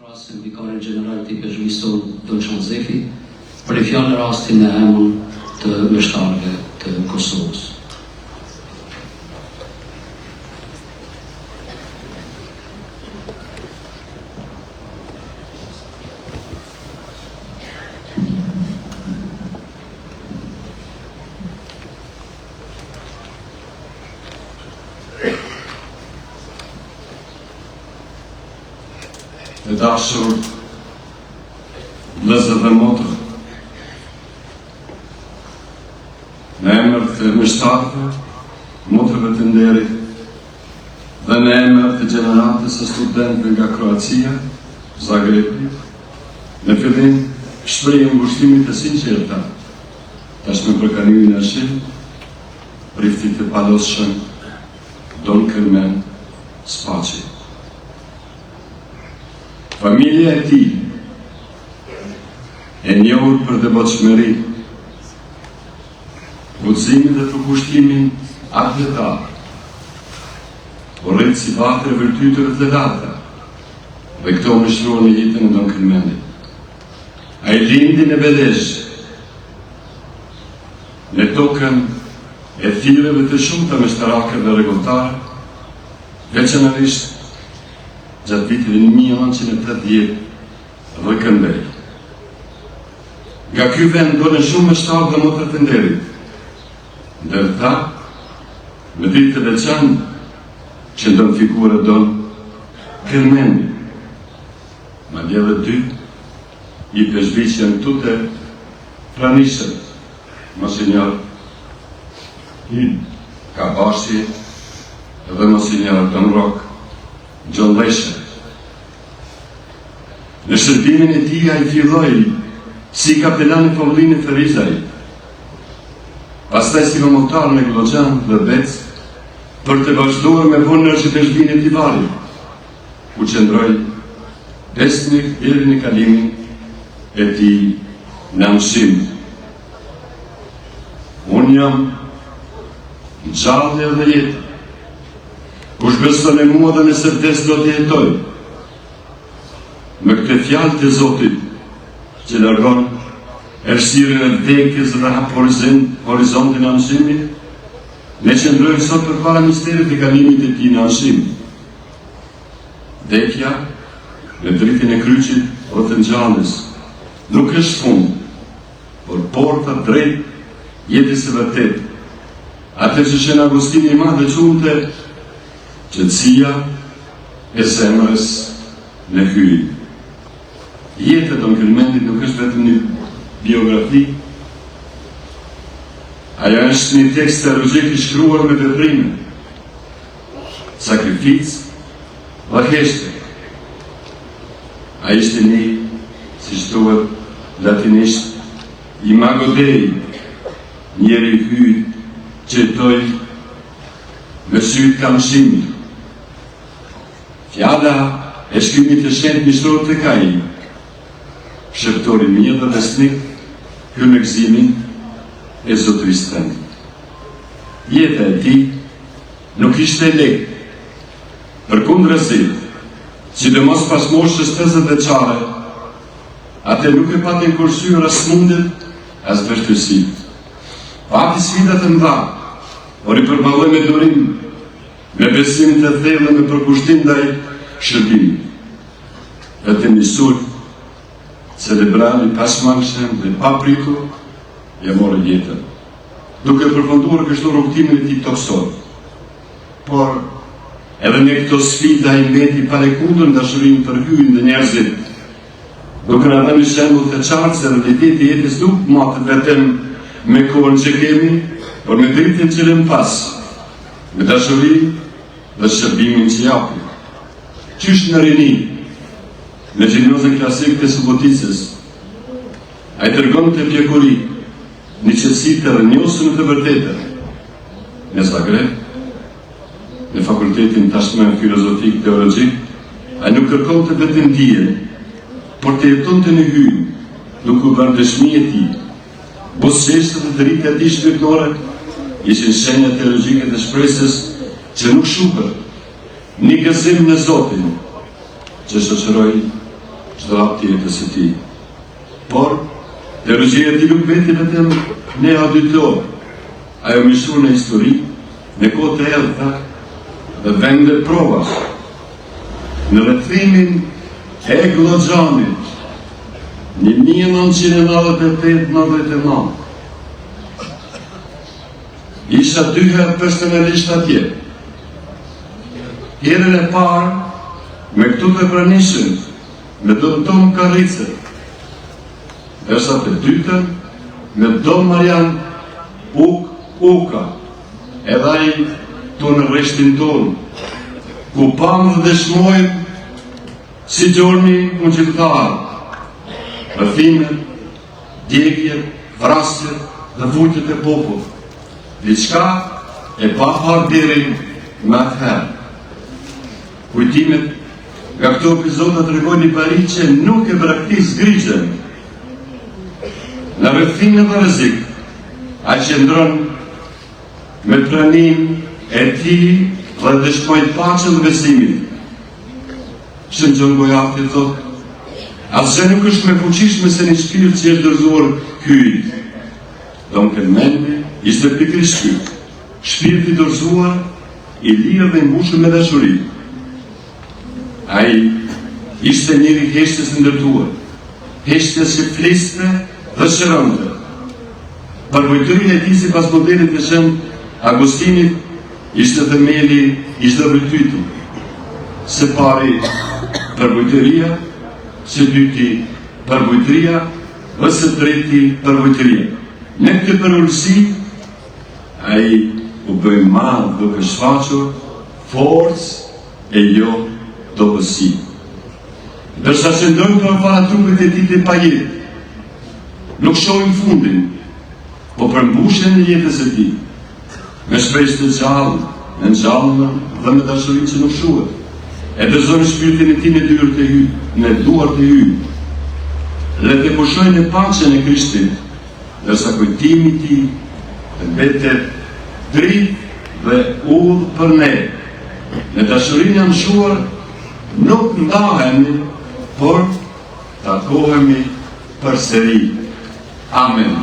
Frasin vikarin gjeneral të peshviston Dolçan Zefi për e fjallë rastin e emën të meshtarëve të Kosovës. E dashur vëllezër dhe motra, në emër të meshtarëve, motrave të nderit dhe në emër të gjeneratës së studentëve nga Kroacia, Zagrebi, në fillim shprehim ngushtimit të sinqerta tashmë për kalimin e shit, priftit të palosshëm Don Kërmen Spaci. Familja e tij, e njohur për devotshmëri, udhëzimin dhe përkushtimin atletar, urrit si vatre vërtytëve të larta, dhe këto më shruan në jetën e Don Kërmenit. Ai lindi në Belezh, në tokën e thirrjeve të shumta meshtarake dhe rregulltare, veçanërisht gjatë vitit 1980 dhe këndej. Nga ky vend dolën shumë meshtarë dhe motra të nderit, ndërta në ditë të veçantë qëndron figura Don Kërmeni. Madje edhe dy i peshvisjen tute pranishëm, Monsinjor Kabashi dhe Monsinjor Don Rock John Lesher. Në shërbimin e tij ai filloi si kapelan i follinit të Rizaj, pastaj si komotar në Glogjan dhe Bec, për të vazhduar me punën e peshvinit të Varit, ku qëndroi desnik deri në kalimin e tij në Amshim. Unë jam gjallë dhe jetë, kush beson e mua dhe nëse vdes do të jetoj. Me këtë fjalë të Zotit, që largon errësirën e vdekjes dhe hap horizontin e Amshimit, ne qëndrojmë sot përpara misterit të kalimit të tij në Amshim. Vdekja në dritën e kryqit ose të ngjalljes nuk është fund, por porta drejt jetës së vërtetë. Atë që Shën Agustini i Madh quante qetësia e zemrës në hyj. Jeta e Don Kërmenit nuk është vetëm një biografi, ajo është një tekst teologjik i shkruar me veprime, sakrificë dhe heshtje. Ai ishte një, si thuhet latinisht, imago Dei, njeri i hyjt, qëtoj me sytë ka Amshimit. Fjala e shkrimit të shenjtë mishtror të Kai, shërtori mirë dhe besnik, hyn në gëzimin e Zotërisë tënde. Jeta e tij nuk ishte e lehtë. Përkundërzi, sidomos pas moshës 50 vjeçare, atë nuk e pati kursyra as smundet, as vështirësi. Pati sfida të mëdha, por i përballoi me durim, me besim të thellë dhe me përkushtim ndaj shërbimit. Vetëm një sulm celebral i pasmangshëm dhe papritur ja mori jetën, duke përfunduar kështu rrugtimin e tij toksor. Por edhe me këto sfida ai mbeti pa lëkundur dashurinë për hyjin dhe njerëzit, duke na dhënë shembull të qartë se realiteti i jetës nuk matet vetëm me kohën që kemi, por me dritën që lëm pas, me dashuri dhe shërbimin që japim. Qysh në rini, në gjinozën klasik të Suboticës, a i tërgon të pjekuri, një qëtësi të rënjosën të vërtetër, në Zagreb, në fakultetin tashmë filozofik teologjik, a nuk kërkon të vetëm dije, por të jeton të në hyjë, duke u bërë dëshmi e tij. Buzëqeshtë dhe dritë e tij shpirtërore ishin shenja teologjike të shpresës që nuk shuhet, një gëzim në Zotin, që shoqëroi çdo akt i jetës së tij. Por teologjia e tij nuk veti vetëm në auditor, ajo mëson në histori, në kohë të erdhta dhe vende provas. Në rrethimin e Glogjanit, në 1998-99, isha 2 herë personalisht atje. Herën e parë, me këtu të pranishëm, me Don Karrice, dërsa të dytën, me Don Marian Uka, edhe ai tonë rreshtin tonë, ku pamë dhe dëshmojmë si gjorni ungjilltar, rrethimet, djegjet, vrasjet dhe vujtjet e popullit. Diçka e pa parë deri më atëherë. Kujtimet nga këto epizoda tregojnë një pari që nuk e braktis grigjen. Në rrethime dhe rrezik, ai qëndron me pranim e tij dhe dëshmoi paqen dhe besimin. Shën Gjon Gojafti thotë, asgjë nuk është më fuqishme se një shpirt që është dorëzuar hyjt. Don Kelmendi ishte pikërisht ky, shpirti dorëzuar, i lirë dhe mbushur me dashuri. Ai ishte njëri heshtës ndërtuar, heshtës që fliste dhe shëronte. Përvojtëria e tij sipas modelit të Shën Agustinit ishte themeli i çdo virtyti. Së pari përvojtëria, së dyti përvojtëria, dhe së treti përvojtëria. Në këtë përvojtësi, ai u bëj madh duke shfaqur forcë e jo dobësi. Dërsa qëndrojmë përpara trupit e tij të pajet, nuk shohim fundin, po përmbushen në jetës e tij, me shpresë të gjallë, në gjallën dhe me dashurinë që nuk shuhet. E dëzojmë shpirtin e tij në duart e hyj. Le të pushojnë në paqen e Krishtit, dërsa kujtimi i tij mbetet dritë dhe udhë për ne. Në dashurinë jam shuar, nuk ndahemi, por takohemi përsëri. Amen.